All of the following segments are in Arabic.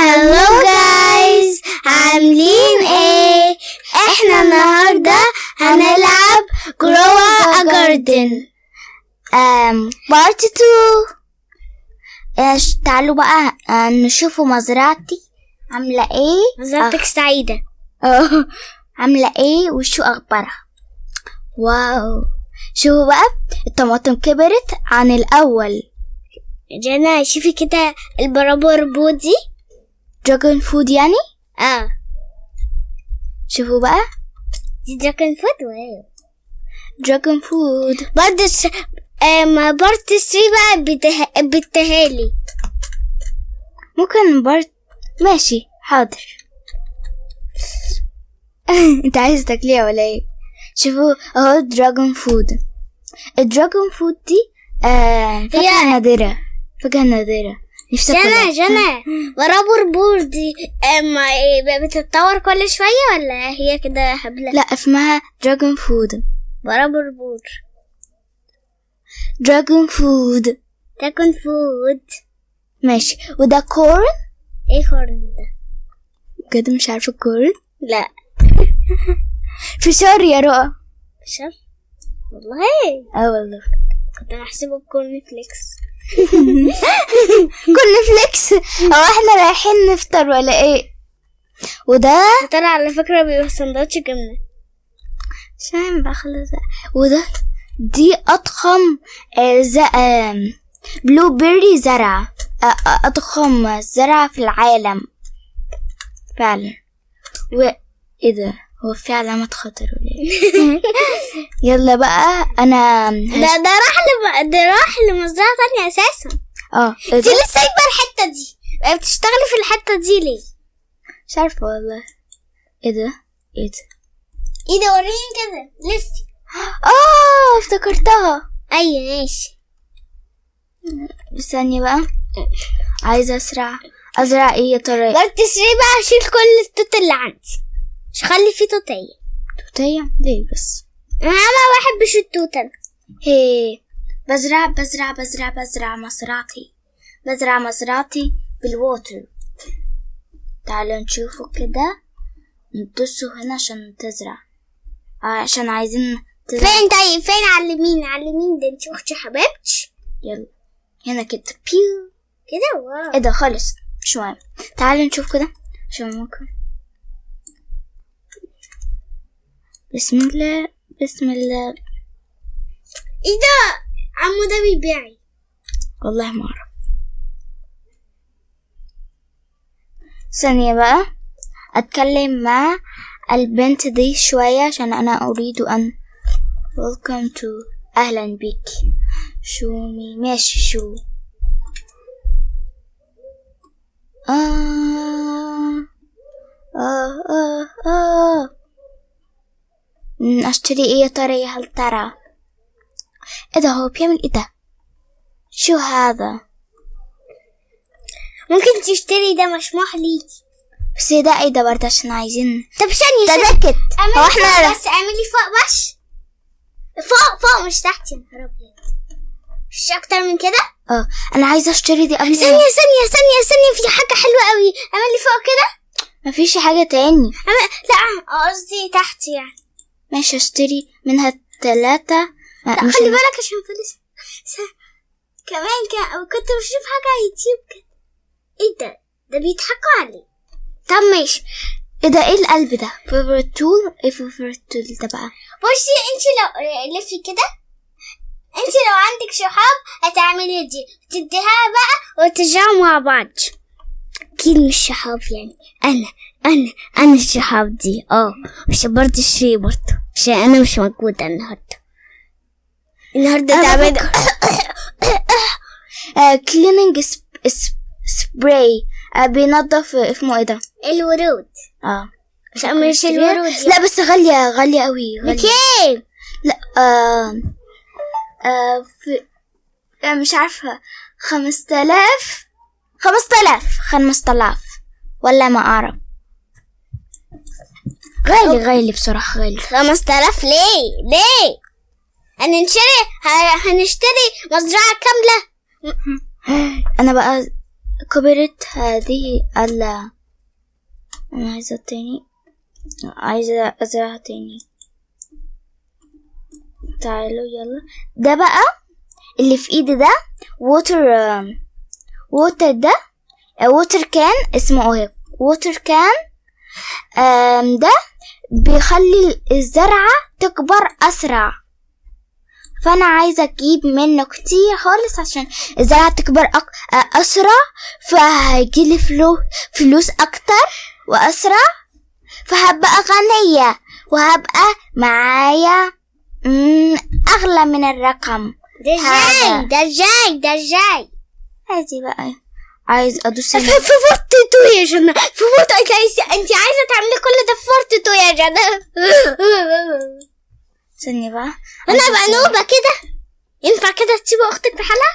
هلو جايز، عاملين ايه؟ احنا النهاردة هنلعب grow a garden part 2. تعالوا بقى نشوفوا مزرعتي عاملة ايه. مزرعتك سعيدة. عاملة ايه وشو اخبارها؟ واو، شوفوا بقى الطماطم كبرت عن الاول. جانا شوفي كده البرابور بودي دراجون فود يعني. شوفوا بقى دي دراجون فود. واو، دراجون فود. برضه بارت 3 بقى بالتهالي. ممكن ماشي حاضر. انت عايز تاكليها ولا ايه؟ شوفوا اهو دراجون فود. الدراجون فود دي فاكهة نادرة، فاكهة نادرة. جانا برابور بودي بتتطور كل شوية ولا هي كده هبلة؟ لا، اسمها دراجون فود. برابور بود دراجون فود. دراجون فود ماشي. وده كورن. ايه كورن ده؟ بجد مش عارفة كورن؟ لا. فشار يا رؤى. فشار والله؟ والله كنت بحسبه بكورن فليكس. كورن فليكس. هو احنا رايحين نفطر ولا ايه؟ وده فطر على فكرة بيبقى سندوتش جبنة. شايم بقى خلاص. وده دي اضخم بلو بيري زرع، اضخم زرع في العالم فعلا. وايه ده؟ هو في علامات خطر ولا ايه؟ يلا بقى انا ده راح لمزرعة تانية اساسا. انت لسه سايبة الحتة دي؟ بتشتغلي في الحتة دي ليه؟ مش عارفة والله. ايه ده؟ ايه ده؟ وريني كده لسه. افتكرتها. ايوه ماشي. ثانية بقى، عايزة ازرع ايه يا ترى؟ بس تسري بقى اشيل كل التوت اللي عندي، مش خلي فيه توتية ليه بس؟ انا ما بحبش التوت. هي بزرع مزرعتي بالووتر. تعالوا نشوفوا كده، ندوسوا هنا عشان تزرع، عشان عايزين تزرع. فين؟ طيب فين؟ على اليمين ده. انت اختي حبيبتي. يلا هنا كده بيو كده. واو، ايه ده؟ خالص مش مهم. تعالوا نشوف كده عشان ممكن. بسم الله. ايه ده؟ عمو ده بيبيعي؟ والله ما اعرف. ثانية بقى اتكلم مع البنت دي شوية عشان انا اريد ان welcome to اهلا بك. شومي ماشي. شو اشتري ايه يا ترى؟ هل ترى ايه ده؟ هو بيعمل ايه ده؟ شو هذا؟ ممكن تشتري ده، مسموح ليكي. بس ده ايه ده برضه؟ عشان عايزين. طب ثانية تذكت. هو احنا بس اعملي فوق بس. فوق مش تحت. يا نهار ابيض، مش اكتر من كده. انا عايزة اشتري دي قبل. ثانية في حاجة حلوة قوي. اعملي فوق كده. مفيش حاجة تاني. لا قصدي تحت يعني. ماشي، اشتري منها 3. لا خلي بالك عشان فلوس كمان كنت بشوف حاجة على يوتيوب كده. ايه ده بيضحكوا عليه. طب ماشي. ايه ده؟ ايه القلب ده؟ favorite tool. ايه favorite tool ده بقى؟ بصي انت لو لفي كده، انت لو عندك شحاب هتعملي دي، تديها بقى وترجعوا مع بعض. اكيد مش شحاب يعني. انا الشحاب دي. مش برضه الشي برضه عشان انا مش موجودة النهاردة تعمل cleaning spray. بينظف اسمه ايه ده؟ الورود. مش الورود. لا بس غالية قوي. بكام؟ لا مش عارفة. 5000 ولا ما اعرف. غالي بصراحة. غالي. 5000 ليه؟ هنشتري مزرعة كاملة. انا بقى كبرت هذه أنا عايزة تاني، عايزة أزرعها تاني. تعالوا يلا. ده بقى اللي في ايدي ده ووتر ده ووتر كان اسمه ايه، ووتر كان. ده بيخلي الزرعة تكبر أسرع، فأنا عايزة أجيب منه كتير خالص عشان الزرعة تكبر أسرع، فهيجيلي فلوس أكتر وأسرع، فهبقى غنية وهبقى معايا أغلى من الرقم. ده جاي هذه بقى عايز أدوس في فورتو يا جنى، في فورتو. انت عايزة تعملي كل ده في فورتو يا جنى. ثانية بقى، انا بقى نوبة كده، ينفع كده تسيبي اختك في حالها؟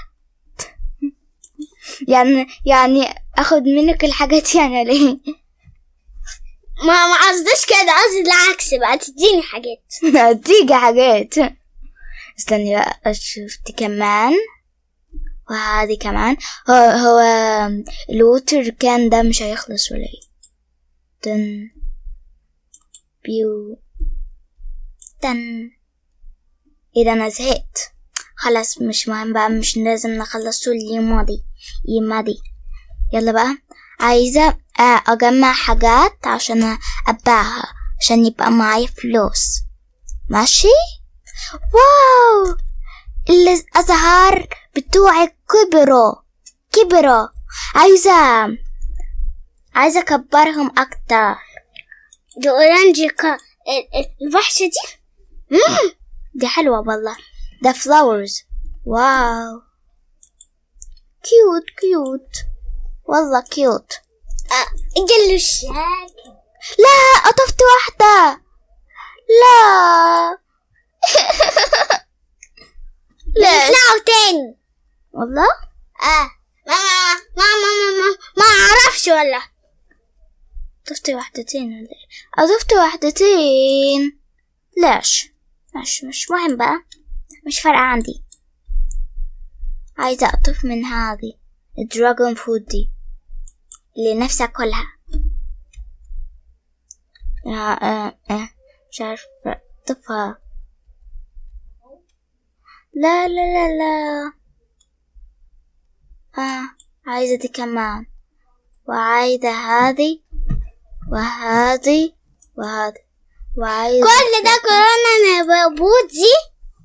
يعني اخد منك الحاجات يعني ليه؟ ما قصدش كده، قصدي العكس بقى، تديني حاجات. هتيجي حاجات. استني بقى، شفت كمان وهذه كمان. هو الووتر كان ده مش هيخلص ولا ايه؟ اذا انا زهقت خلاص، مش مهم بقى، مش لازم نخلصه اليوم ماضي. يلا بقى، عايزة اجمع حاجات عشان ابيعها عشان يبقى معايا فلوس. ماشي. واو، الازهار بتوعي كبروا. عايزة اكبرهم اكتر. دي اورانجي الوحشة دي. دي حلوة والله. ده فلاورز. واو، كيوت والله كيوت. جلوش. لا، قطفت واحدة. لا. بيطلعوا تاني والله. ما اعرفش ولا. قطفت واحدتين. ليش؟ مش مهم بقى، مش فارقة عندي. عايزة أقطف من هذه الدراجون فود دي اللي نفسي أكلها. مش عارفة أقطفها. لا. عايزة دي كمان، وعايزة هذه وهذه وعايزة كل ده كورونا نبوت دي.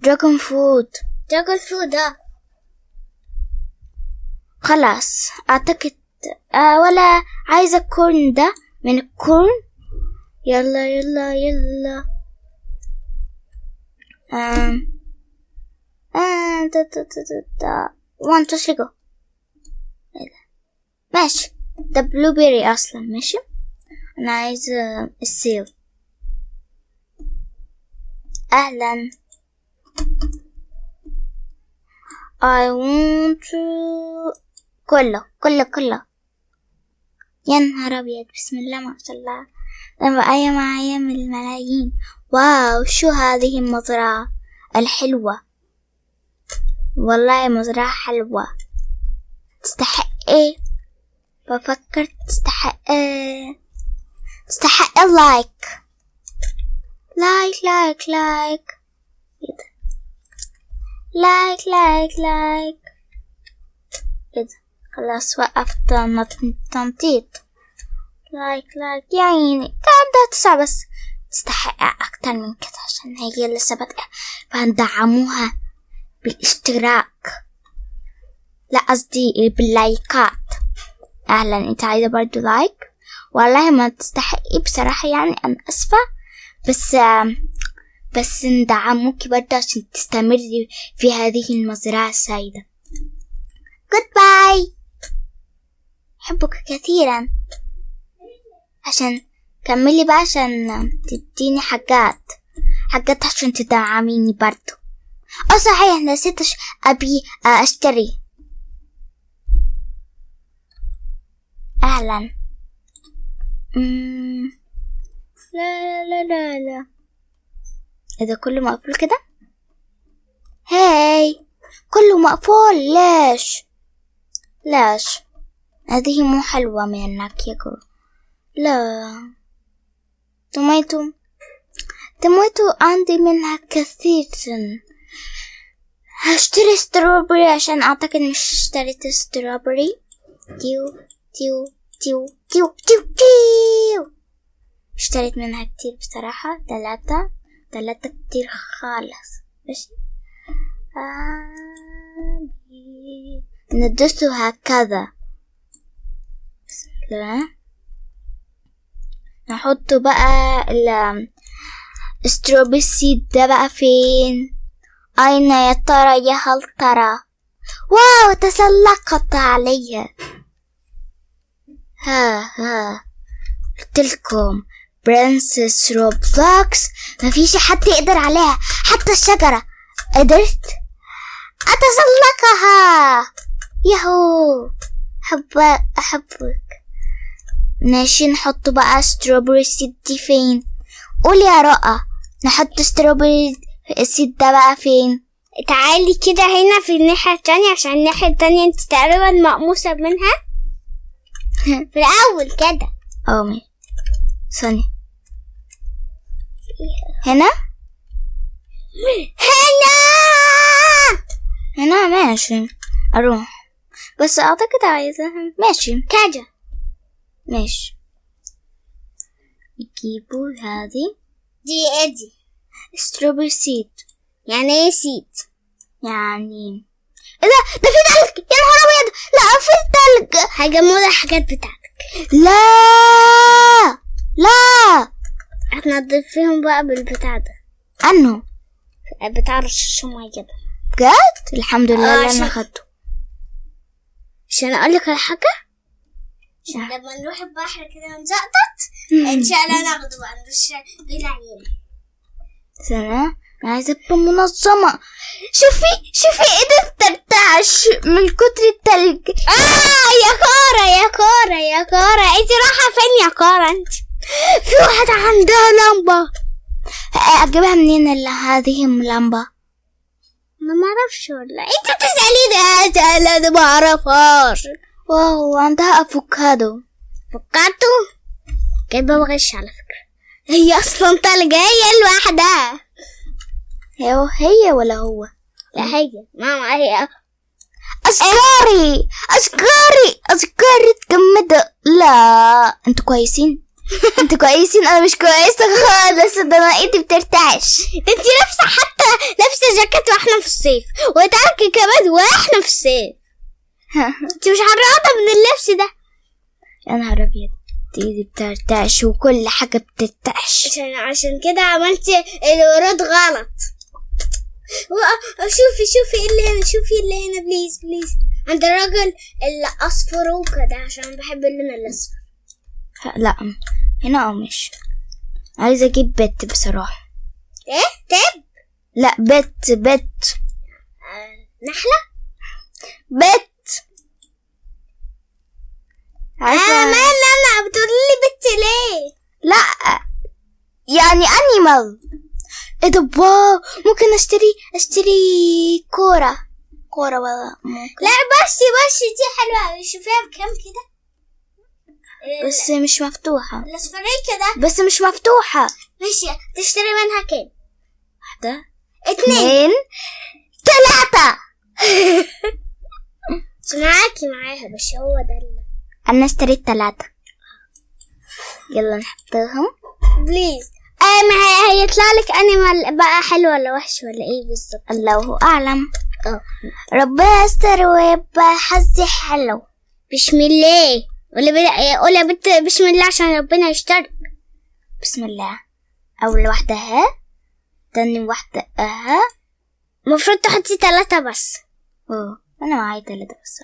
دراجون فود. خلاص أعتقد. ولا عايزة كورن ده من الكورن. يلا. وان تو شيجو. ماشي، ده بلو بيري أصلا. ماشي، أنا عايزة السيل. أهلا. I want to كله. يا نهار أبيض، بسم الله ما شاء الله، ده معايا من الملايين. واو، شو هذه المزرعة الحلوة، والله مزرعة حلوة. تستحق ايه؟ بفكر تستحق اللايك. لايك كده. خلاص وقفت تنطيط. لايك يعني قاعدة تسعى، بس تستحق أكتر من كده عشان هي لسه بادئة، فندعموها بالاشتراك. لا، قصدي باللايكات. أهلا، انت عايزة برضو لايك؟ والله ما تستحقي بصراحة، يعني أنا أسفة، بس ندعموكي برضو عشان تستمري في هذه المزرعة السعيدة. Goodbye. أحبك كثيرا. عشان كملي بقى، عشان تديني حاجات عشان تدعميني برضو. صحيح، نسيت أبي أشتري. أهلا. لا. إذا كله مقفول كده. هاي، كله مقفول. ليش؟ هذه مو حلوة منك يا كرو. لا، توميتو عندي منها كثير. هشتري ستروبري عشان أعتقد مش اشتريت ستروبري. تيو تيو تيو تيو تيو تيو. اشتريت منها كتير بصراحة، 3 كتير خالص. ماشي، ندسه هكذا. لا، نحطه بقى الستروبري سيد ده بقى فين؟ أين يا ترى يا هل ترى؟ واو، تسلقت عليها. ها قلتلكم برنسس روبلوكس مفيش حد يقدر عليها، حتى الشجرة قدرت أتسلقها. يهو، أحبك. ماشي، نحط بقى ستروبري سيد دي فين؟ قول يا رؤى، نحط ستروبري سيد ده بقى فين؟ تعالي كده هنا في الناحية التانية، عشان الناحية التانية انت تقريبا مقموسة منها. في الأول كده. ماشي، ثانية. هنا ماشي، أروح، بس أعتقد عايزة. ماشي كده، ماشي. نجيبوا هذه. دي ايه دي؟ ستروبري سيد. يعني ايه سيد؟ يعني ايه ده في تلج، يا نهار ابيض. لا، في تلج. هيجمعوا الحاجات بتاعتك. لا هتنضف فيهم بقى بالبتاع ده. انه بتاع رشاش ميه ده. بجد الحمد لله اللي انا خدته. عشان اقولك على حاجه، لما نروح البحر كده ونزقطط ان شاء الله ناخده بقى نرش بالعيال. سنة عايزة ابقى منظمة. شوفي ايدي بترتعش من كتر التلج. يا كورة انت رايحة فين يا كورة؟ انت في واحدة عندها لمبة. اجيبها منين هذه اللمبة؟ انا ما اعرفش والله. انت تسأليني انا ما اعرفهاش. واو، عندها افوكادو. جايبة بغش على فكرة. هي اصلا تلج، هي لوحدها. هي ولا هو؟ لا هي ماما، هي أشكاري تجمدوا. لا، انتوا كويسين. انا مش كويسة خالص. ده انا ايدي بترتعش. انتي لابسة جاكيت واحنا في الصيف، وتركي كمان واحنا في الصيف. انتي مش حرانة من اللبس ده. يا نهار ابيض، ايدي بترتعش وكل حاجة بترتعش. عشان كده عملتي الورود غلط. شوفي اللي هنا بليز عند الراجل الاصفر وكده، عشان بحب اللون الاصفر. لا، هنا مش عايزة اجيب بيت بصراحة. ايه تب؟ لا، بيت. نحلة. بيت. ما بتقولي بيت ليه؟ لا، يعني انيمال. ايه ده؟ واو، ممكن اشتري كورة ولا ممكن. لا بس دي حلوة. شوفيها بكام كده. بس مش مفتوحة. الاصفرية كده بس مش مفتوحة. ماشي، تشتري منها كام؟ 1 2 3. معاها بس هو ده اللي انا اشتريت 3. يلا نحطهم بليز. ما هيطلع لك انيمال بقى حلو ولا وحش ولا ايه بالظبط؟ الله اعلم. ربنا يستر ويبقى حظي حلو. بسم الله. قول يا بنت بسم الله عشان ربنا يستر. بسم الله. اول واحدة تاني واحدة المفروض تحطي 3 بس. انا معايا 3 بس.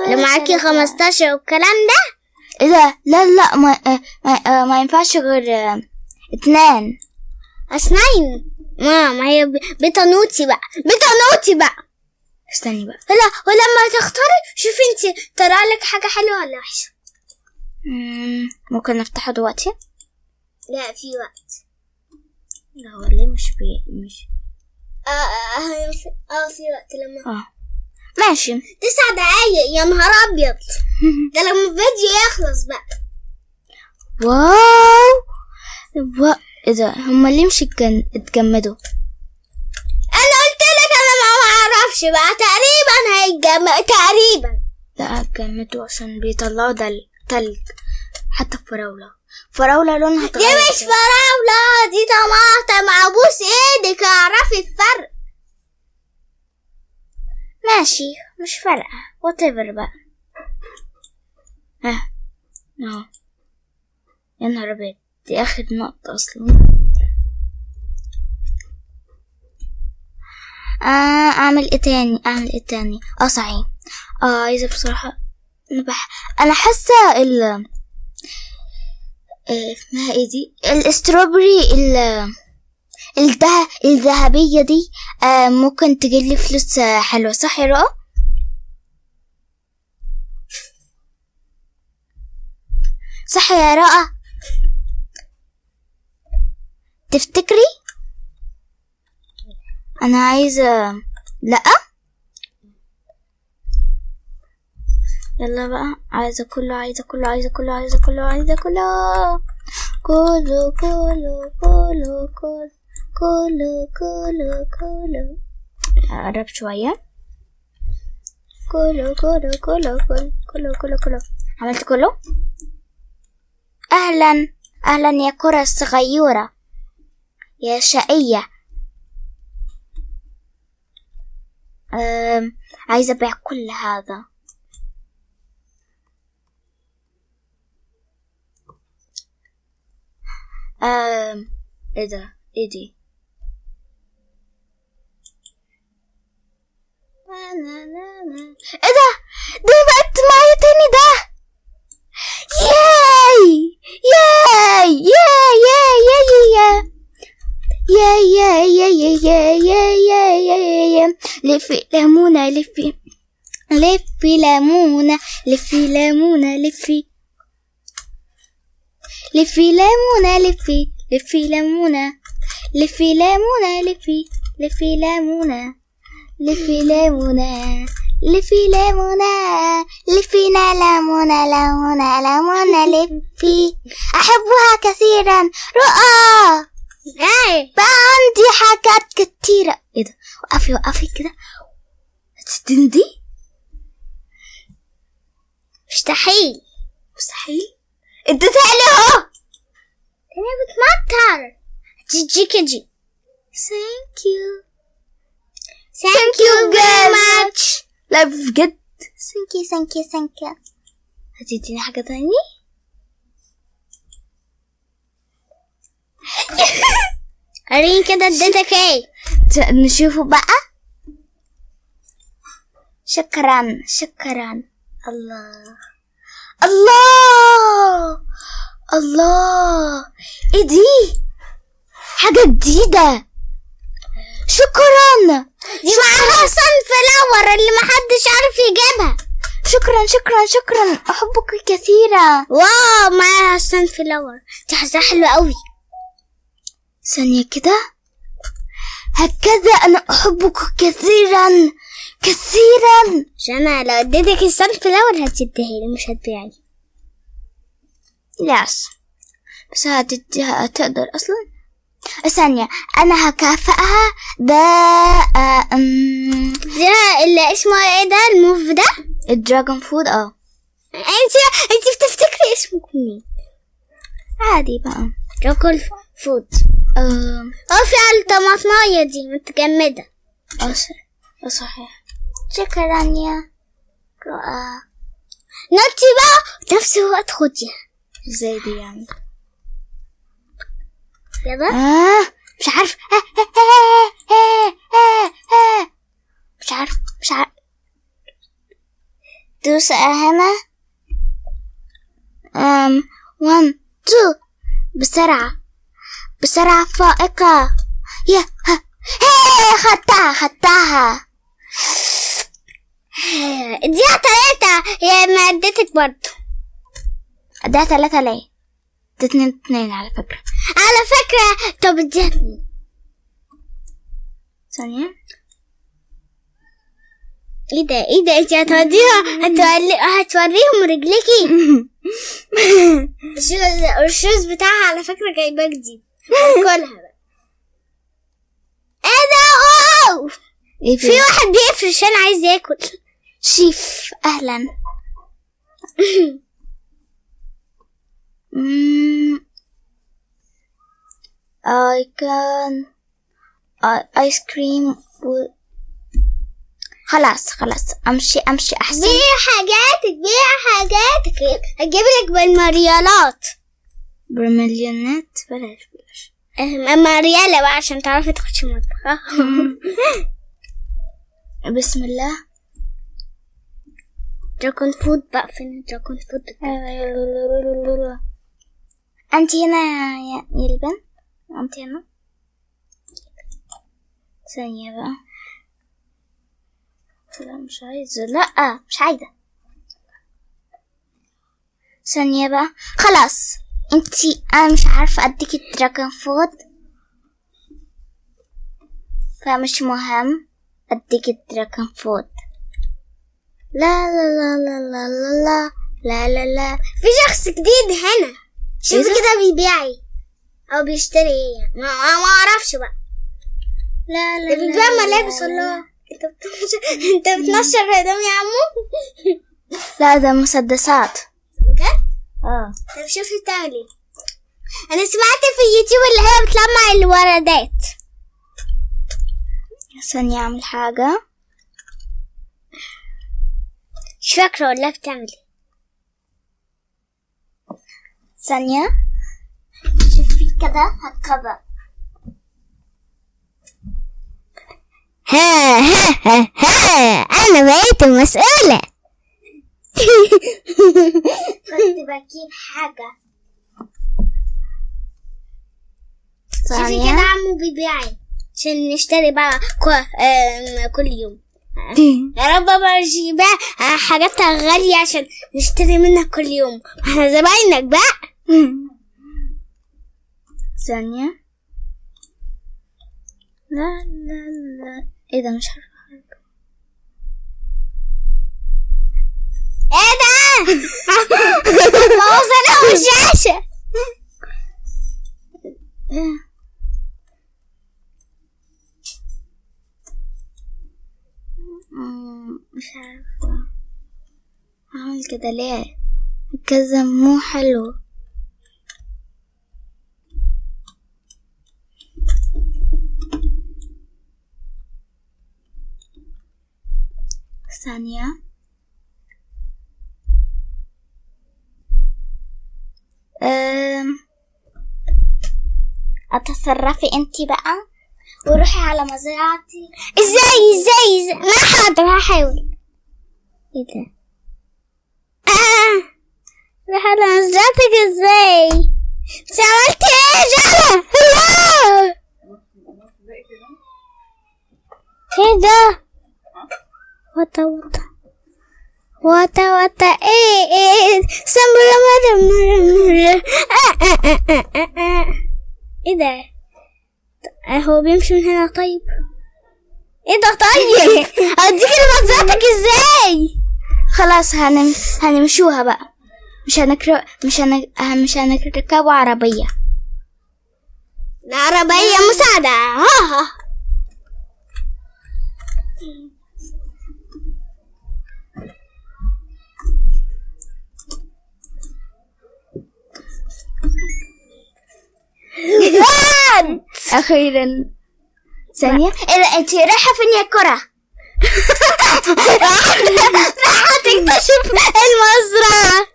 لو معاكي 15 والكلام ده. ايه ده؟ لا ما ينفعش غير 2. اثنين. ما هي بتنوتي بقى. استني بقى. لا، ولما تختاري شوفي انت طلع لك حاجة حلوة ولا وحشة. ممكن نفتحه دلوقتي؟ لا، في وقت. لا، هو ليه مش في وقت لما ماشي. 9 دقايق يا نهار أبيض. ده لما الفيديو يخلص بقى. واو ايه ده؟ هما ليه مش اتجمدوا؟ أنا قلت لك أنا ما أعرفش بقى. تقريبا هيتجمد تقريبا. لا اتجمدوا عشان بيطلعوا ده تلج. حتى فراولة لونها دي مش فراولة، دي طماطم. أبوس ايدك اعرفي الفرق. ماشي مش فارقة whatever بقى. اهو يا نهار أبيض، دي آخر نقطة أصلا. أعمل إيه تاني؟ صحيح. عايزة بصراحة أنا حاسة اسمها ايه دي؟ الاستروبري الذهبية دي ممكن تجيلي فلوس حلوة، صح يا رؤى؟ صح يا رؤى؟ تفتكري؟ انا عايزة لا يلا بقى، عايزة كله اقرب شوية. كله عملت كله. اهلا يا كرة الصغيرة يا شقية. عايزة ابيع كل هذا. ايه ده؟ ايه دي؟ ايه ده؟ دي بقت معايا تاني ده. لفي ليمونة لفي ليمونة لفي ليمونة لفي ليمونة لفي ليمونة لفي ليمونة لفي ليمونة لفي ليمونة لفي ليمونة لفينا ليمونة لفي. أحبها كثيرا. رؤى بقى عندي حاجات كتيرة. ايه ده؟ وقفي كده. هتستندي؟ مستحيل انت تعالي اهو. انا بتمطر. جي Thank you very much. لا بجد thank you. هتديني حاجة تاني؟ قرين كده اديتك ايه؟ نشوفه بقى. شكرا. الله ايه دي؟ حاجة جديدة. شكرا. دي معاها sunflower اللي محدش عارف يجيبها. شكرا احبك كثيرا. واو معاها sunflower. دي حاساها حلوة قوي. ثانية كده. هكذا انا احبك كثيرا. عشان انا لو اديتك الsunflower هتديها لي مش هتبيعي. لاس بس هتديها تقدر اصلا. ثانية انا هكافئها ده. اللي اسمه ايه ده الموف ده؟ الدراجون فود. انت بتفتكري اسمه مين؟ عادي بقى دراجون فود. في الطماطماية دي متجمدة. صحيح. شكرا يا رؤى. نوتي بقى نفس الوقت خديها. ازاي دي يعني؟ يلا. مش عارف. مش عارف. دوس هنا. 1 2 بسرعة فائقة. خدتها. اديها 3 يا ما اديتك برضو. اديها 3 ليه؟ 2 على فكرة. طب اديها 2 ثانية. ايه ده انت هتوريهم رجليكي. الشوز بتاعها على فكرة جايباه جديد. كلها بقى. ايه ده؟ اوه في واحد بيقفل عشان عايز ياكل. شيف اهلا. I can ice cream خلاص امشي احسن. بيع حاجاتك هجيب لك بالمريالات. بالمليونات بلاش مريالة بقى عشان تعرفي تخشي المطبخ. بسم الله. دراكون فود بقى. فين دراكون فود؟ انت هنا يا البنت. انت هنا ثانية بقى. لا مش عايزة. لا مش عايزة. ثانية بقى. خلاص انا مش عارفة اديك الدراجون فود فمش مهم اديك الدراجون فود. لا لا لا لا لا لا لا لا لا. في شخص جديد هنا. شوفي كده بيبيعي او بيشتري ايه. ما اعرفش بقى. لا لا ده بيبيع ملابس والله. انت بتنشر هدوم يا عمو. لا ده مسدسات بجد؟ طب شوفي بتعملي. انا سمعت في اليوتيوب اللي هي بتلمع الوردات. ثانية اعمل حاجة مش فاكرة والله بتعملي. ثانية. شوفي كده هكذا. ها انا بقيت المسؤولة. كنت بجيب حاجة. شوفي كده عمو بيبيعي عشان نشتري بقى كل يوم. يا رب بقى نجيب حاجات غالية عشان نشتري منها كل يوم. احنا زباينك بقى. ثانية. لا ايه ده؟ مش عارفة حاجة. ايه ده؟ موصلة الشاشة. مش عارفة اعمل كده ليه. كذا مو حلو. ثانية. اتصرفي انتي بقى وروحي على مزرعتي. ازاي ما حاضر هحاول. ايه ده؟ روح على مزرعتك ازاي؟ انت عملتي ايه جاله؟ الله ايه ده؟ وطا ايه سمبرا ايه ده؟ هو بيمشي من هنا. طيب ايه ده؟ طيب اديك مزرعتك ازاي؟ خلاص هنمشوها بقى. مش هنركبوا عربية. عربية مساعدة. أخيرا. ثانية. إذا أنت رايحة فين يا كرة؟ راح تكتشف المزرعة.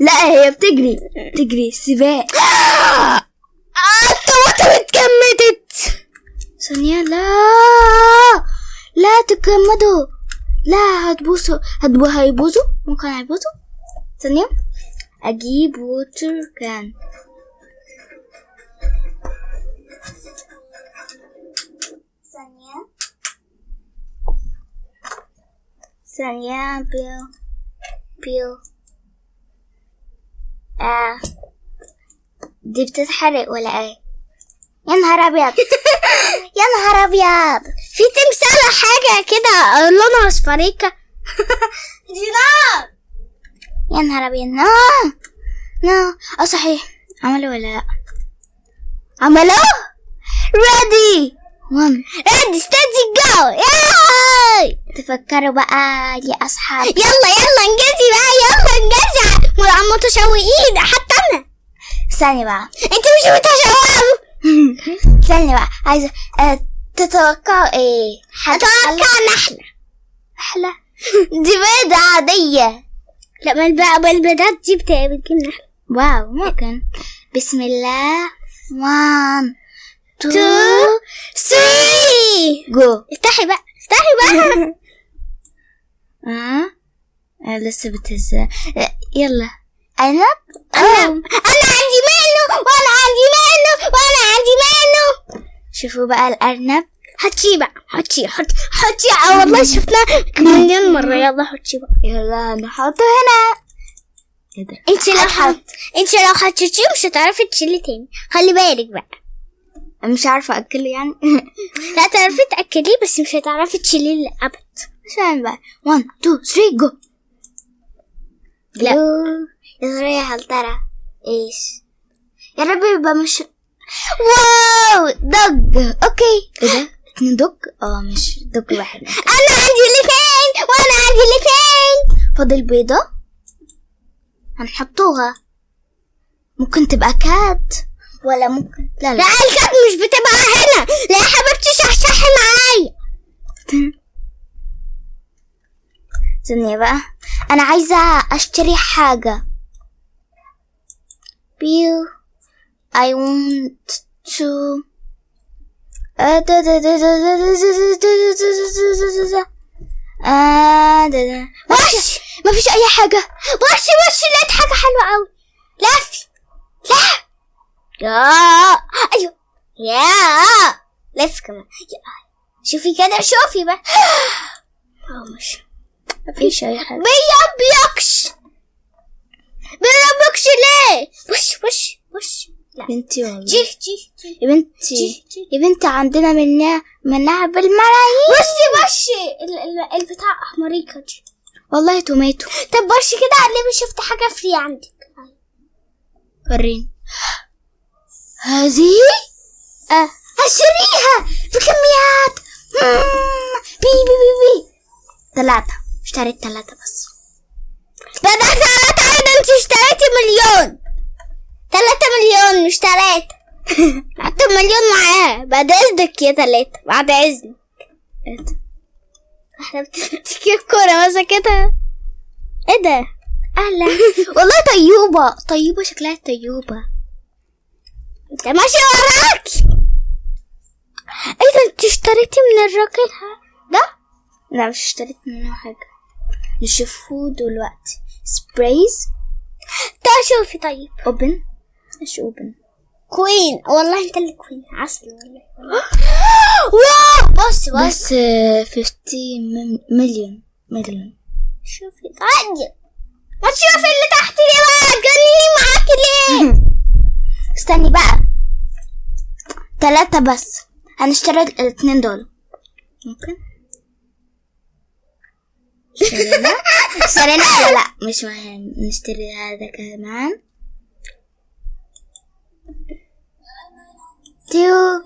لا هي بتجري سباق. الطماطم اتجمدت. ثانية. لا تجمدوا. لا هيبوظوا. ممكن هيبوظوا. ثانية أجيب ووتر كان. ثانية بيل دي بتتحرق ولا ايه؟ يا نهار ابيض. في تمثال حاجة كده لونها اصفريكة. دي نار. يا نهار ابيض. صحيح عملوا ولا لا؟ عملوا. ready 1 ready steady go. ياي تفكروا بقى يا اصحاب. يلا انجزي بقى، يلا انجزي متشوقين حتى انا. ثانية بقى، انت مش متشوقة. ثانية بقى، عايزة تتوقعوا ايه؟ اتوقع نحلة. دي بيضة عادية. لا ما البيضات دي بتجيب نحلة. واو ممكن. بسم الله 1 2 3 جو. افتحي بقى لسه بتهز. يلا عنب. انا عندي منه. شوفوا بقى الأرنب. حطي بقى حطي والله شفناه مليون مرة. يلا حطي بقى. يلا نحطه هنا. انت لو حطيتيه مش هتعرفي تشيلي تاني، خلي بالك بقى. مش عارفة أكله يعني. لا تعرفي تأكليه بس مش هتعرفي تشيليه للأبد. عشان بقى 1 2 3 جو. لا يا ترى يا هل ترى ايش؟ يا رب يبقى مش واو دوج. اوكي ايه ده؟ 2 دوج؟ مش دوج واحد. انا عندي الاثنين. فاضل بيضة هنحطوها. ممكن تبقى كات ولا ممكن لا الكات مش بتبقى هنا. لا يا حبيبتي شحشحي معايا. ثانية بقى، انا عايزة اشتري حاجة. I want to وش مفيش اي حاجة. وش لقيت حاجة حلوة قوي. لف ايوه لف كمان. شوفي كده شوفي بقى. مش مفيش اي حاجة. بيربكش ليه؟ وش لا بنتي والله. جي يا بنتي عندنا منها بالملايين. وشي البتاع احمريكا دي والله توميتو. طب وشي كده قلبي شفت حاجة فري عندك. وريني هذه. هشتريها بكميات. بي 3. اشتريت 3 بس. بدأت 3 انت اشتريتي مليون. 3 مليون مش 3. حتى مليون معاه. بعد اذنك يا 3 بعد اذنك. احنا بتمسكي الكورة مسكتها. ايه ده؟ اهلا. والله طيوبة شكلها طيوبة. انت ماشي وراك. ايه ده؟ انت اشتريتي من الراجل ده؟ لا مش اشتريت منه حاجة. نشوفه دلوقتي. سبرايز. تعال شوفي. طيب اوبن. ايش اوبن؟ كوين. والله انت اللي كوين عسل والله. واو بص 50 مليون. شوفي طيب ما تشوفي اللي تحت دي بقى. جنيني معاكي ليه؟ استني بقى 3 بس. هنشتري 2 دول. ممكن اشترينا لا مش مهم. نشتري هذا كمان. تيو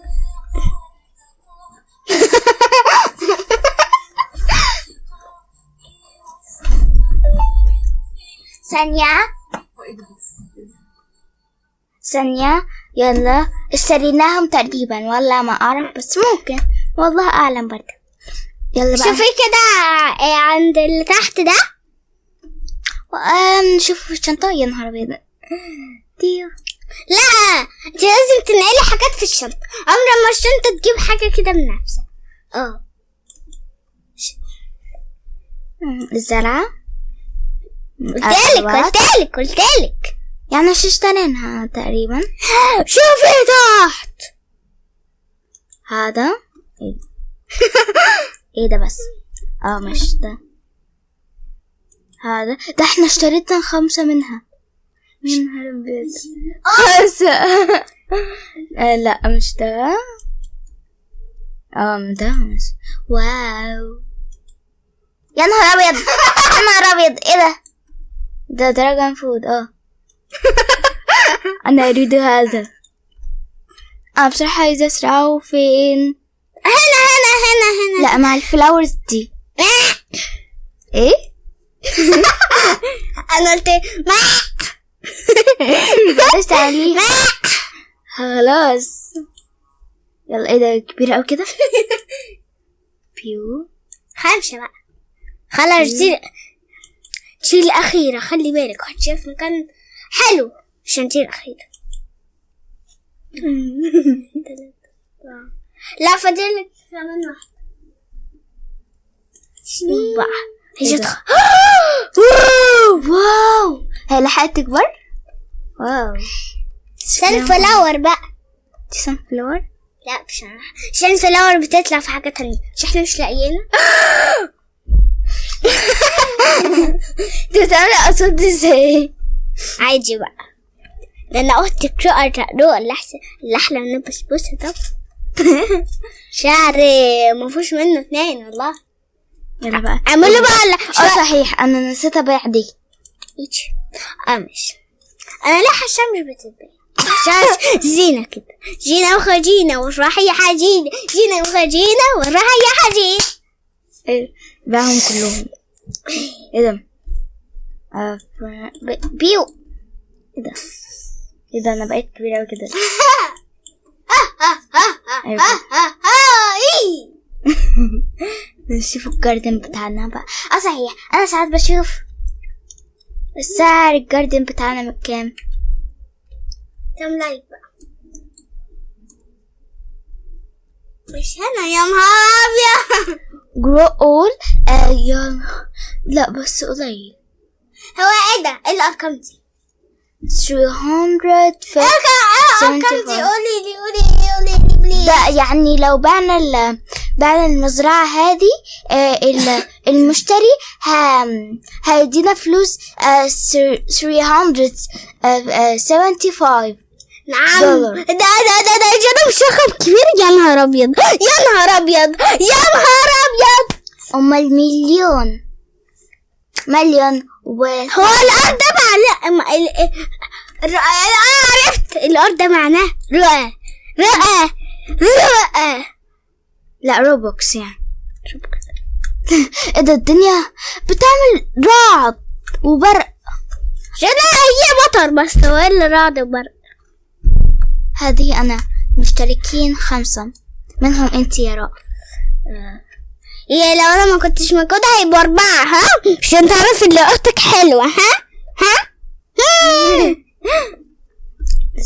ثانية يلا. اشتريناهم تقريبا والله ما اعرف بس ممكن والله اعلم برضه. يلا بقى شوفي كده عند اللي تحت ده. نشوف الشنطة. يا نهار ابيض. لا انت لازم تنقلي حاجات في الشنطة. عمر ما الشنطة تجيب حاجة كده من نفسها. الزرعة. قلتلك يعني مش اشترينها تقريبا. شوفي تحت هذا ايه ده بس. مش ده. هذا ده احنا اشتريتنا 5 منها. من هالبيت. لا مش ده. مدهمس. واو، يا نهار ابيض. يا نهار ابيض، ايه ده دراجون فود. انا اريد هذا. انا بصراحة عايزة اسرعه. فين؟ هنا لا، مع الفلاورز دي. ايه؟ انا قلت ما بلاش تعمليها. خلاص يلا. ايه ده كبيرة اوي كده. بيو. خمسة بقى. خلاص دي تشيل الأخيرة. خلي بالك حطيها في مكان حلو عشان تشيل الأخيرة. لا فاضلك كمان واحدة. شنو بقى؟ هي تدخل. واو، هي لحقت تكبر. واو، سان فلاور بقى. دي سان فلاور. لا بصراحة عشان فلاور بتطلع في حاجة تانية مش احنا مش لاقيينها. انت بتعملي اصوات دي ازاي؟ عادي بقى، ده انا قلت رؤى اللي احلى من البسبوسة. طب شعر مفوش منه 2 والله. يلا بقى اعملوا بقى. صحيح انا نسيت ابيع دي. مش انا لا حاسه مش بتتباع عشان زينة كده. جينا وخجينا وراحي حجينا. جينا وخجينا وراحي حجينا. باعهم كلهم. ايه ده؟ بيو. ايه ده انا بقيت كبيرة اوي كده. نشوف الجاردن بتاعنا بقى. صحيح انا ساعات بشوف السعر الجاردن بتاعنا من كام. كم لايك بقى؟ مش هنا يا نهار ابيض. grow all. لا بس قليل. هو ايه ده؟ ايه الارقام دي؟ 300. الارقام دي قولي بليز. ده يعني لو بعنا المزرعة هذه المشتري هيدينا فلوس 375 نعم دولار. ده مش رقم كبير. يا نهار ابيض. يا نهار ابيض. يا نهار ابيض. أمال مليون هو الارض ده عرفت الارض ده معناه رؤى. لا روبوكس يعني. ايه ده الدنيا بتعمل رعد وبرق. عشان هي مطر بس هو اللي رعد وبرق. هذه أنا مشتركين 5 منهم انت يا رأ. يا لو انا ما كنتش موجودة هيبقوا 4. ها عشان تعرف ان اختك حلوة. ها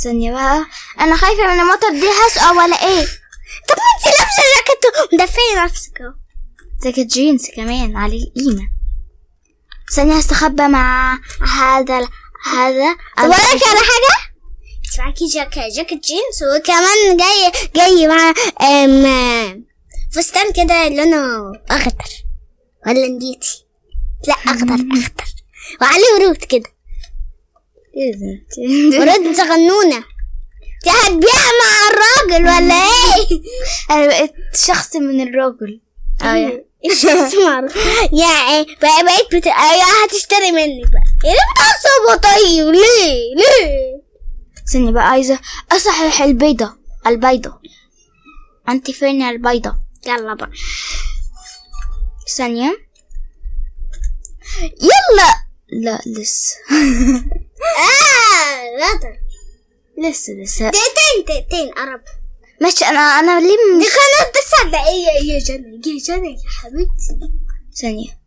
ثانية بقى، انا خايفة من المطر دي. هسقى ولا ايه؟ طب ما انت لابسة جاكيت ومدفية نفسك اهو. جاكيت جينز كمان عليه القيمة. ثانية هستخبى مع هذا. طب اقولك على حاجة. انت معاكي جاكيت جينز وكمان جاي مع فستان كده لونه اخضر ولا نجيتي. لا اخضر وعليه ورود كده. ورود صغنونة. دي هتبيع مع الراجل ولا ايه؟ انا بقيت شخص من الراجل. الشخص معروف يعني بقيت هتشتري مني بقى. ليه بتعصبوا طيب؟ ليه؟ ثانية بقى عايزة اصحح البيضة. انت فين يا البيضة؟ يلا بقى ثانية. يلا. لا لسه. لسه دقيقتين قرب. ماشي. انا ليه دي كانت 9 دقايق يا جنى يا حبيبتي. ثانية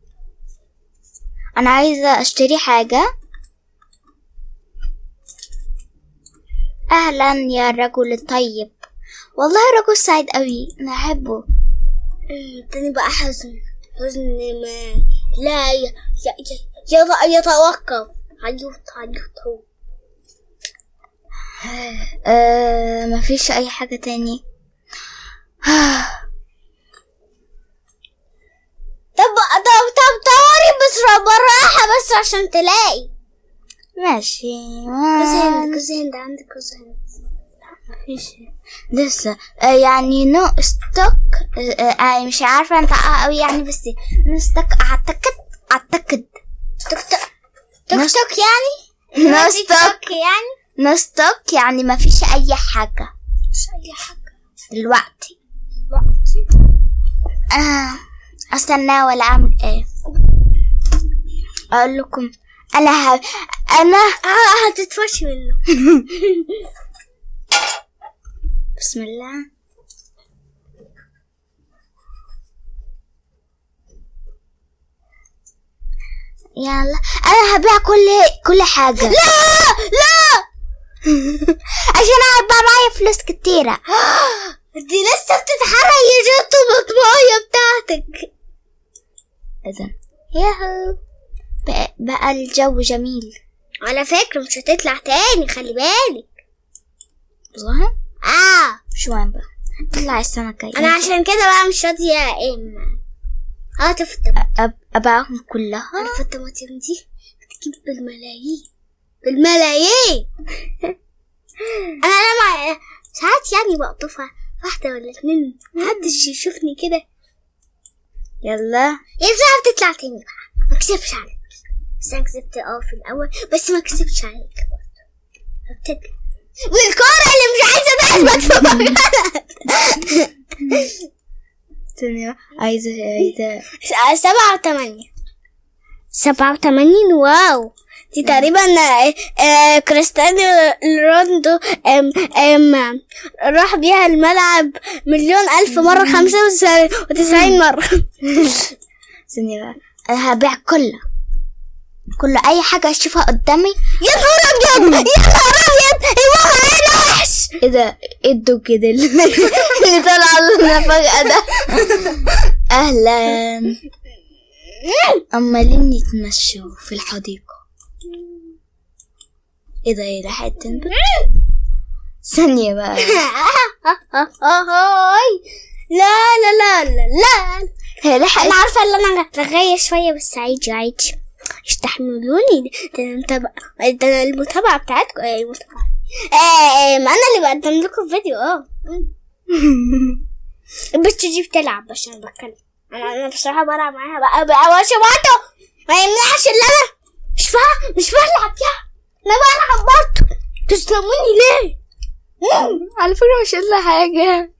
انا عايزة اشتري حاجة. اهلا يا الرجل الطيب. والله رجل سعيد قوي انا احبه. تاني بقى حزن ما لا يتوقف. عيوط هو. ما فيش اي حاجة تاني. طب طوري بسرعة بالراحة بس عشان تلاقي. ماشي. كوز هند عندك كوز هند. مفيش لسه. يعني نو ستوك. مش عارفة انطقها قوي يعني، بس نو ستوك اعتقد توك توك يعني نو ستوك يعني نو ستوك يعني مفيش اي حاجة مش اي حاجة دلوقتي. استنى ولا اعمل ايه؟ اقول لكم انا هتتفشي منه. بسم الله. يلا انا هبيع كل حاجة. لا عشان هيبقى معايا فلوس كتيرة. دي لسه بتتحرق يا جت المطباية بتاعتك. اذا ياهو بقى الجو جميل. على فكرة مش هتطلع تاني، خلي بالك. والله شو وين بقى طلع السنة الجاية. انا عشان كده بقى مش راضية يا اما ابيعهم كلها. عارفة الطماطم دي بتجيب بالملايين. انا لما ساعات يعني بقطفها واحدة ولا اتنين، محدش يشوفني كده. يلا ينفع بتطلع تاني بقى، ما كسبش عليك. بس انا كسبت في الاول، بس ما كسبش عليك برضه. والكورة اللي مش عايزة تثبت في مكانها. عايزة 87. واو، دي تقريبا كريستيانو رونالدو راح بيها الملعب 1,000,000 مرة، 95 مرة. ثانية بقى انا هبيع كل اي حاجة اشوفها قدامي. يا نهار ابيض يا نهار ابيض، ايوه انا وحش. ايه ده؟ ايه الدو كده اللي طلع لنا فجأة ده؟ اهلا. عمالين يتمشوا في الحديقة. ايه ده؟ ايه راحت تنبت؟ ثانية بقى. لا لا لا لا لا، هي لحقت. انا عارفة ان انا رغاية شوية، بس عادي استحملوني. ده المتابعة بتاعتكم. انا اللي بقدم لكم فيديو. البت دي بتلعب عشان بتكلم. انا بصراحة بلعب معاها بقى وشبعته، ما يمنعش اللي انا مش بلعب فيها. انا بلعب برضه. تسلموني ليه؟ على فكرة مش إلا حاجة.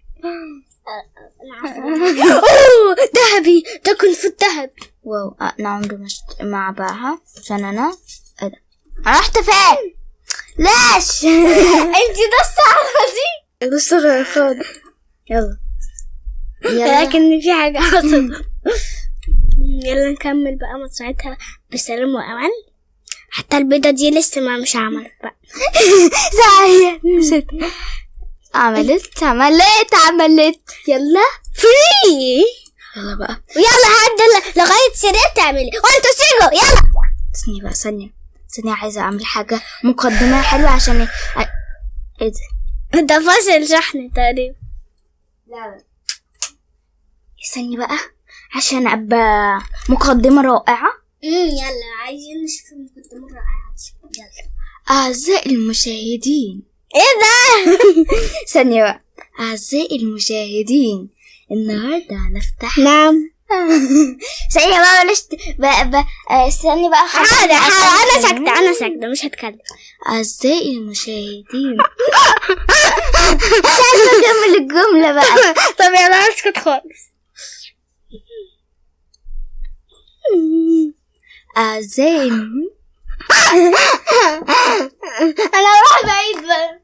ذهبي، ده كنت في الذهب. واو، أنا عمري ما باعها عشان أنا رحت فين؟ ليش؟ انتي دست على دي. دست على خالص. يلا لكن في حاجة حصلت. يلا نكمل بقى مزرعتها بسلام وأمان. حتى البيضة دي لسه ما مش عملت بقى. صحيح نسيت. عملت. يلا فري. يلا بقى، ويلا هاد لغاية سرير تعملي وانتوا سيبوا. يلا ثانية عايزة أعمل حاجة مقدمة حلوة عشان ايه ده فاصل شحن تقريبا. لا ثانية بقى عشان أبقى مقدمة رائعة. يلا عايزين نشوف المقدمة الرائعة. يلا أعزائي المشاهدين. ايه ده؟ ثانية بقى، أعزائي المشاهدين، النهاردة هنفتح. نعم. ثانية بقى بلاش استني بقى. أنا ساكتة مش هتكلم. أعزائي المشاهدين. مش عارفة أكمل الجملة بقى. طب يلا اسكت خالص. أعزائي أنا راح بعيد بقى.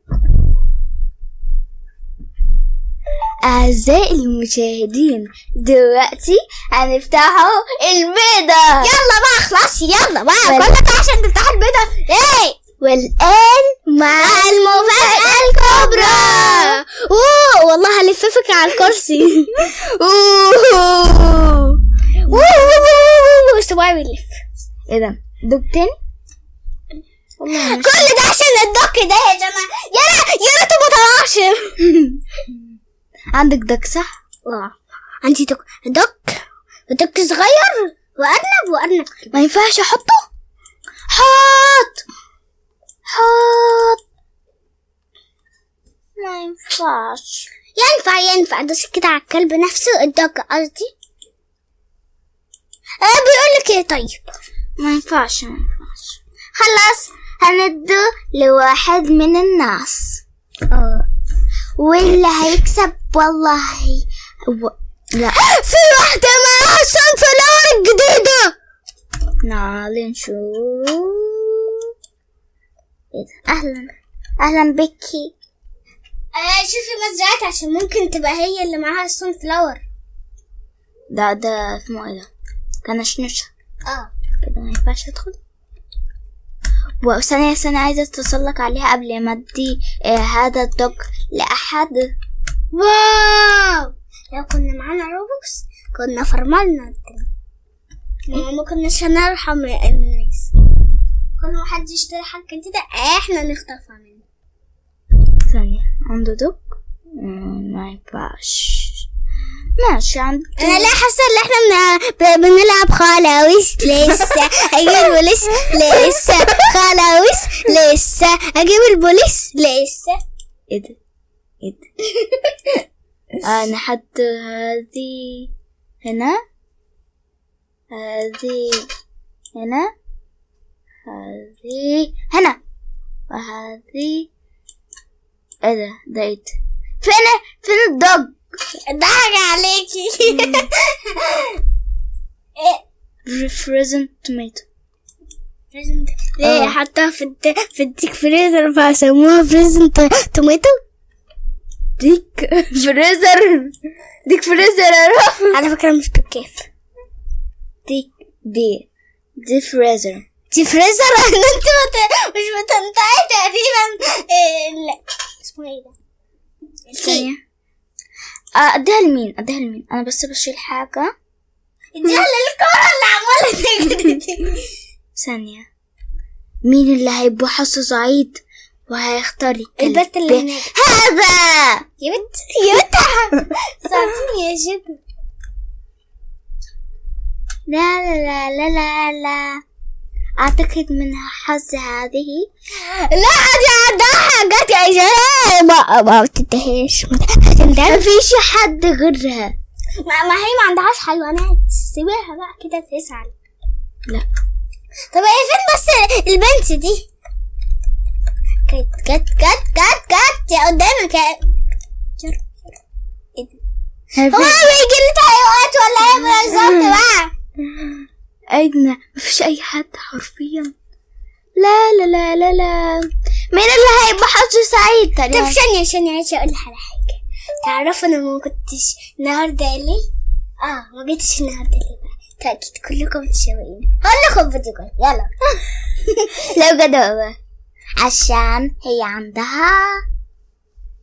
أعزائي المشاهدين، دلوقتي هنفتحوا البيضة. يلا بقى خلاص، يلا بقى كلك عشان تفتحوا البيضة. ايه والآن مع المفاجأة الكبرى. والله هلففك على الكرسي. سواي بيلف. ايه ده؟ دوك تاني؟ كل ده عشان الدك ده يا جماعة. يا ريت ما طلعش. عندك دك صح؟ عندي دك صغير وأرنب. ما ينفعش احطه؟ حط. ما ينفعش. ينفع دوس كده على الكلب نفسه، الدوج قصدي. بيقولك ايه طيب؟ ما ينفعش. خلاص هندو لواحد من الناس. واللي هيكسب والله لا في واحدة معاها سنفلاور جديدة. تعالي نشوف. اهلا بكي. شوفي مزرعتي عشان ممكن تبقى هي اللي معاها السون فلاور. ده اسمه ايه ده؟ كان شنوشة. كده ما ينفعش ادخل. وثانية عايزة اتسلق عليها قبل ما ادي هذا الدوج لأحد. واو، لو كنا معانا روبوكس كنا فرملنا ما كناش هنرحم الناس. كل ما حد يشتري حاجة كده احنا نخطفها منه. ثانية عنده دوج ما ينفعش. ماشي عنده. انا لا حاسة ان احنا بنلعب خلاويص لسه. اجيب البوليس لسه. خلاويص لسه. اجيب البوليس لسه. ايه ده؟ انا حط هذه هنا، هذه هنا، هذه هنا، وهذه. ايه ده ايه؟ فين الدوج؟ ضحك عليكي. فريزن توميتو. ليه حطها في الديك فريزر فسموها فريزن توميتو؟ ديك فريزر على فكرة مش بالكيف. دي فريزر. انت مش بتنطقي تقريبا. اسمه ايه ده؟ الكيف. اديها لمين؟ انا بس بشيل حاجة. اديها للكرة اللي عمالة تجري. ثانية، مين اللي هيبقى حظ سعيد وهيختار الكلب؟ البت اللي هناك. هذا يا بنت ساعتين يا جد. لا اعتقد منها حظ هذه. لا دي عندها حاجات يا جماعة ما بتنتهيش. ما فيش حد غيرها. ما هي ما عندهاش حيوانات. سيبيها بقى كده تسعل. لا طب ايه فين بس البنت دي؟ كات يا قدامك. هو بيجي لي حيوانات ولا ايه بالظبط بقى؟ ايدنا مفيش اي حد حرفيا. لا مين اللي هيبقى حظ سعيد؟ طب ثانية عايزة اقول على حاجة. تعرفوا انا ما كنتش النهارده ليه؟ ما جيتش النهارده ليه بقى؟ تأكيد كلكم تشوقين. هقول لكم فيديو كول يلا. لو جدوة عشان هي عندها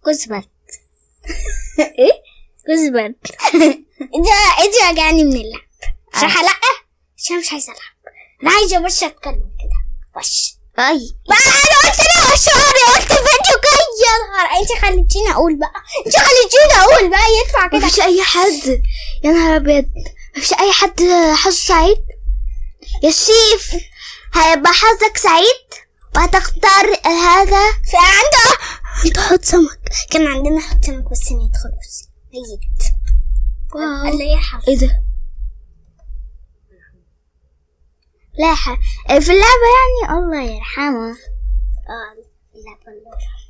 كزبرت. ايه؟ كزبرت. انت وجعني من اللعب. صح لا؟ عشان مش عايزة العب. انا عايزة بس اتكلم كده بس. بقى انا قلت لها شعري قلت فيديو كول. يا نهار انت خليتيني اقول بقى. يدفع كده. مفيش اي حد. يا نهار ابيض، مفيش اي حد حظ سعيد. يا شيف هيبقى حظك سعيد وهتختار هذا. في عنده حوت سمك. كان عندنا حوت سمك بس ميت خلاص. ميت. الله يرحمه. ايه ده؟ لا في اللعبة يعني. الله يرحمه. اللعبة الله يرحمه.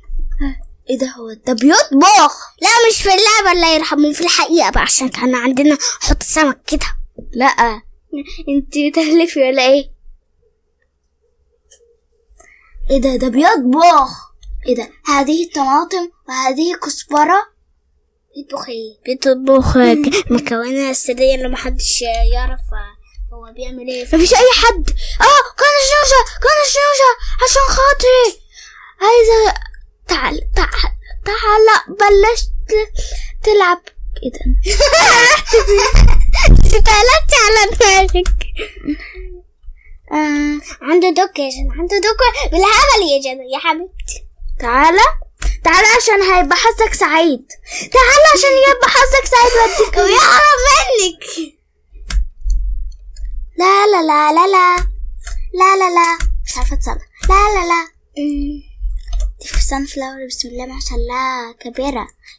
ايه ده؟ هو ده بيطبخ؟ لا مش في اللعبة الله يرحمه، في الحقيقة بقى عشان كان عندنا حوت سمك كده. لا انتي بتهلفي ولا ايه؟ ايه ده بيطبخ. ايه ده؟ هذه طماطم وهذه كزبرة. بيطبخ مكونات سرية اللي محدش يعرف هو بيعمل ايه. مفيش اي حد. كان الشوشة عشان خاطري. عايزة تعال بلشت تلعب. ايه ده؟ تقلبت على دماغك. عنده دوك يا جنى. عنده دوك بالهبل يا جنى يا حبيبتي. تعالى عشان هيبقى حظك سعيد. تعالى عشان يبقى حظك سعيد واديك ويعرف منك. لا مش عارفة اتصرف. لا دي سان فلاور بسم الله ما شاء الله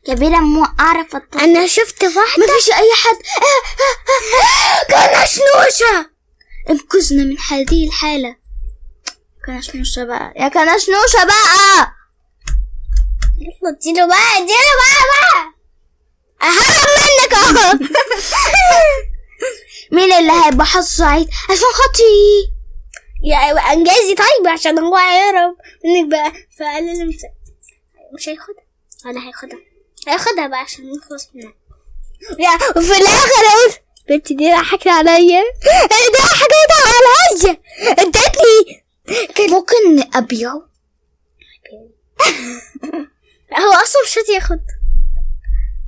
كبيرة مو أعرف أنا شفت واحدة ما فيش أي حد. كنشنوشة انقذنا من هذه الحالة. كنشنوشة بقى يا كنشنوشة بقى. يلا اديله بقى أهرب منك أهو. مين اللي هيبقى حظ سعيد عشان خاطري يا انجازي طيب عشان هو هيهرب منك بقى. فقال لي مش هياخدها ولا هياخدها بقى عشان نخلص منها. وفي الاخر اقول بنتي دي ضحكت عليا ادتني. ممكن أبيعه. هو اصلا مش راضي ياخد.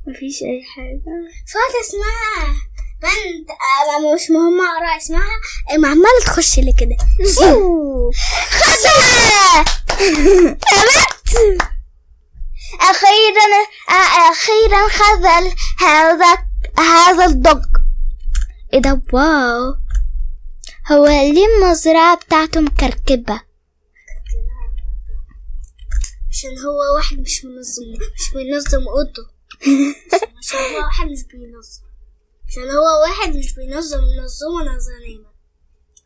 مفيش أي حاجة. فات اسمها بنت مش مهمة اقرا اسمها عمالة تخش لي كده. خشها أخيرا خذل هذا الضج. ايه ده واو. هو ليه المزرعة بتاعته مكركبة؟ عشان هو واحد مش بينظم اوضته. عشان هو واحد مش بينظم نظامة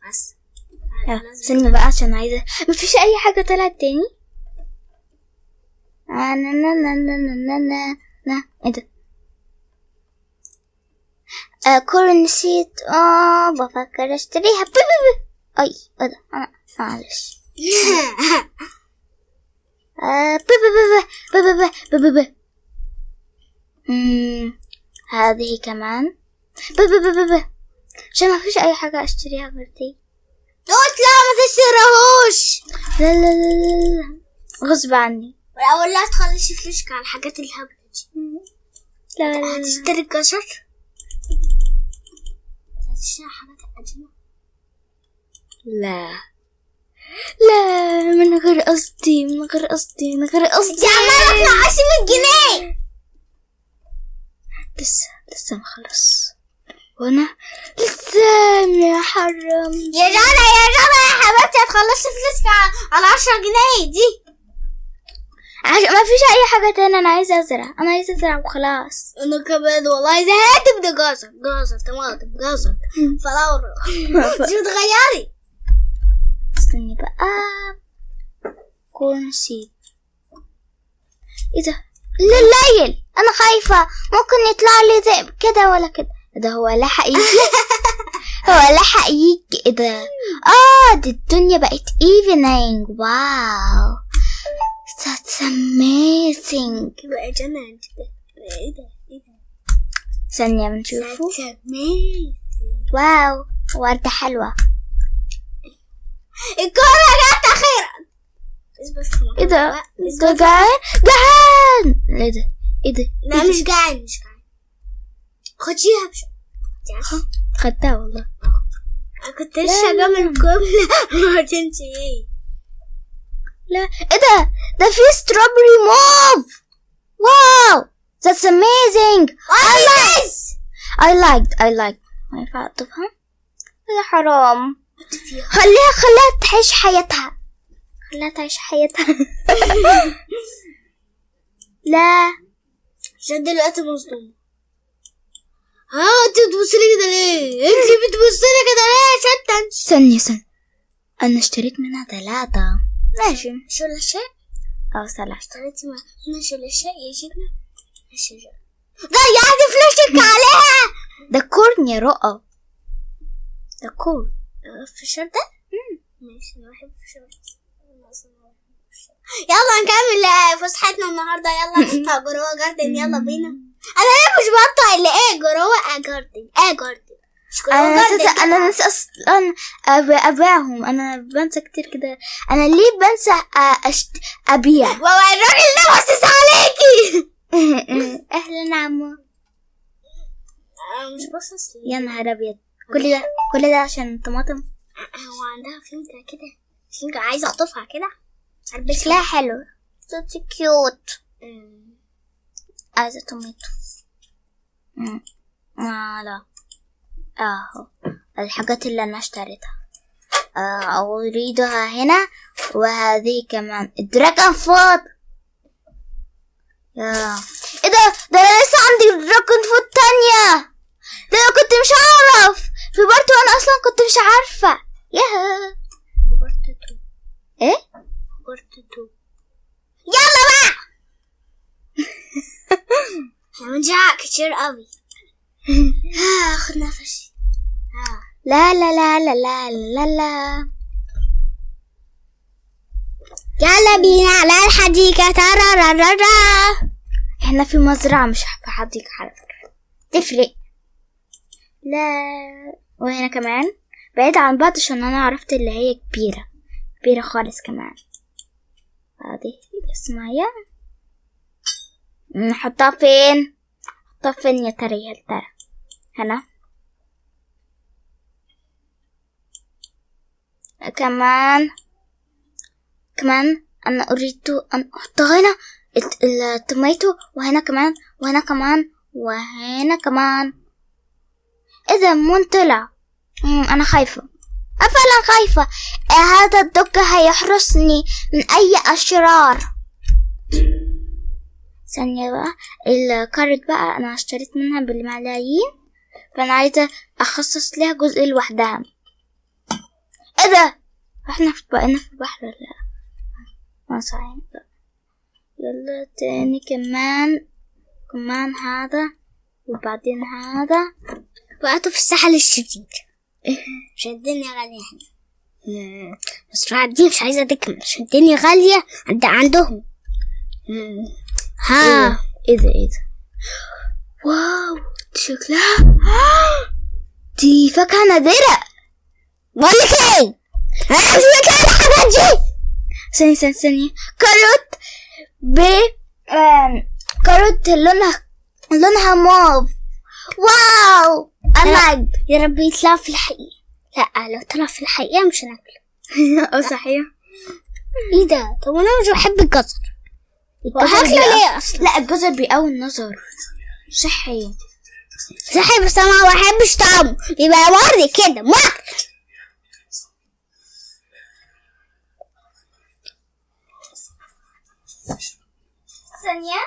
بس. استني بقى عشان عايزة. مفيش أي حاجة طلعت تاني. ايه ده؟ كورن نسيت. بفكر اشتريها. اي ايه ده؟ انا معلش. هذه كمان. عشان ما فيش اي حاجة اشتريها غير دي. قلت لا ما تشتريهوش. لا لا لا لا غصب عني. ولا لا تخلصي فلوسك على الحاجات الهبلة دي. لا لا هتشتري الجزر. هتشتري حاجات قديمة. لا من غير قصدي. انت عمالة تنقصي 100 جنيه. لسه مخلص وانا لسه محرم. يا جانا يا حبيبتي هتخلصي فلوسك على 10 جنيه دي. ما فيش اي حاجة تانية. انا عايزة ازرع وخلاص. انا كمان والله زهقت من جزر طماطم جزر فراولة. شو تغيري؟ استني بقى. كورن سيد. ايه ده؟ الليل انا خايفة ممكن يطلع لي زي كده ولا كده. ده هو لحق يجي. ايه ده؟ دي الدنيا بقت evening. واو that's amazing. بقى جنان. ايه ده ثانية بنشوفه. واو وردة حلوة. الكورة جت أخيرا. ايه ده جعان. ايه ده لا مش جعان خديها خدتها والله. كنت لسه جامل جملة ما تنسي. لا ايه ده في strawberry mauve. واو that's amazing. I liked. ما ينفع اطفها يا حرام. خليها تعيش حياتها. لا عشان دلوقتي مصدومة. انت بتبصلي كده ليه؟ استني انا اشتريت منها 3. ماشي شو الاشياء؟ صلاح اشتريتي منها شو الاشياء يا جبنة الشجرة. ضيعتي فلوسك عليها. ده كورن يا رؤى. ده كورن. الفشار ده؟ ماشي انا بحب الفشار. يلا نكمل فسحتنا النهارده. يلا جروه جاردن يلا بينا. انا ليه مش بقطع اللي جروه جاردن انا ناسي اصلا ابيعهم. انا بنسى كتير كده. انا ليه بنسى ابيع. الراجل ده باصص عليكي. اهلا عمو. مش باصص يا نهار ابيض. كل ده عشان الطماطم. هو عندها فينكة كده عايزه اخطفها كده. شكلها حلو. صوتي كيوت. عايزة توميتو. لا اهو الحاجات اللي انا اشتريتها. اريدها هنا. وهذه كمان دراجون فود. يا ايه ده انا لسه عندي دراجون فوت تانية. ده انا كنت مش هعرف في بارت 1 اصلا، كنت مش عارفة. ياها بارت 2. ايه بارت 2. يلا بقى. هنجع كتير قوي. اخد نفسي. لا لا لا لا لا لا لا. يلا بينا على الحديقة. ترارارارا. احنا في مزرعة مش في حديقة على فكرة، تفرق. لا وهنا كمان بعيد عن بعض عشان انا عرفت اللي هي كبيرة خالص كمان. هذه اسمها نحطها فين؟ نحطها فين يا ترى يا ترى؟ هنا كمان أنا أريد أن أحط هنا التوميتو، وهنا كمان وهنا كمان وهنا كمان. إذا مون طلع. أنا خايفة، فعلا خايفة. هذا الدق هيحرسني من أي أشرار. ثانية بقى، الكارت بقى أنا اشتريت منها بالملايين، فأنا عايزة أخصص لها جزء لوحدها. إيه ده؟ احنا بقينا في البحر ولا لا؟ ما صحيح. يلا تاني كمان هذا، وبعدين هذا. وقعتوا في الساحل الشديد. مش الدنيا غالية هنا. بس دي مش عايزة تكمل عشان الدنيا غالية عندهم. ها ايه ده واو، دي شكلها دي فاكهة نادرة. بقولك ايه، انا عايزة اطلع الحاجات دي. ثانية كاروت كاروت لونها موف. واو أمجد. يا رب يطلع في الحقيقة. لا لو طلع في الحقيقة مش هناكله. صحيح. ايه ده؟ طب انا مش بحب الجزر. وهاكله ليه اصلا؟ لا الجزر بيقوي النظر، صحي بس انا ما بحبش طعمه، بيبقى مر كده مر. ثانية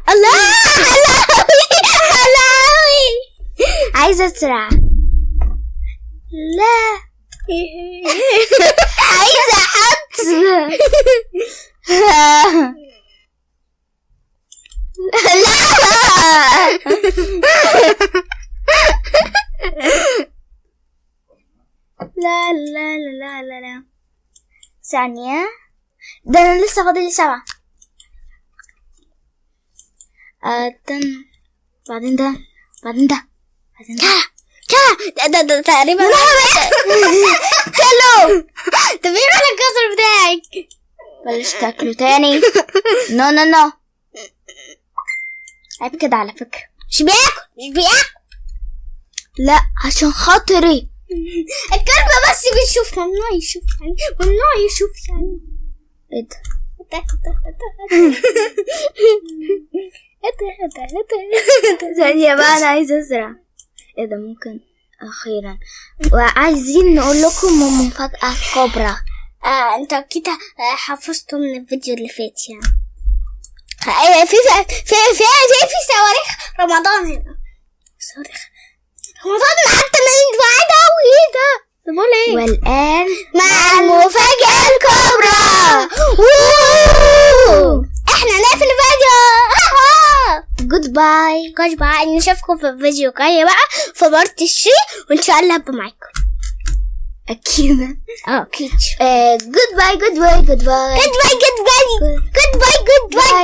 الله عايزة أسرع. لا عايزة أحط. لا ثانية، ده أنا لسه فاضلي 7. بعدين ده ده تقريبا كلو. طب ايه على الجزر بتاعك؟ بلاش تاكله تاني. نو عيب كده على فكرة. مش بياكل لا عشان خاطري. الكلب بس بيشوف، ممنوع يشوف يعني. ايه ده؟ ثانية بقى أنا عايزة أزرع. ايه ده؟ ممكن أخيرا. وعايزين نقول لكم مفاجأة كبرى. انت اكيد حفظتوا من الفيديو اللي فات يعني. في صواريخ رمضان هنا. صواريخ رمضان حتى من بعيد قوي. ايه ده؟ بقول ايه؟ والآن مع المفاجأة الكبرى. احنا نقفل الفيديو. جود باي. نشوفكم في الفيديو الجاي بقى في بارت 3، وان شاء الله هبقى معاكم أكيد. اكيد. جود باي.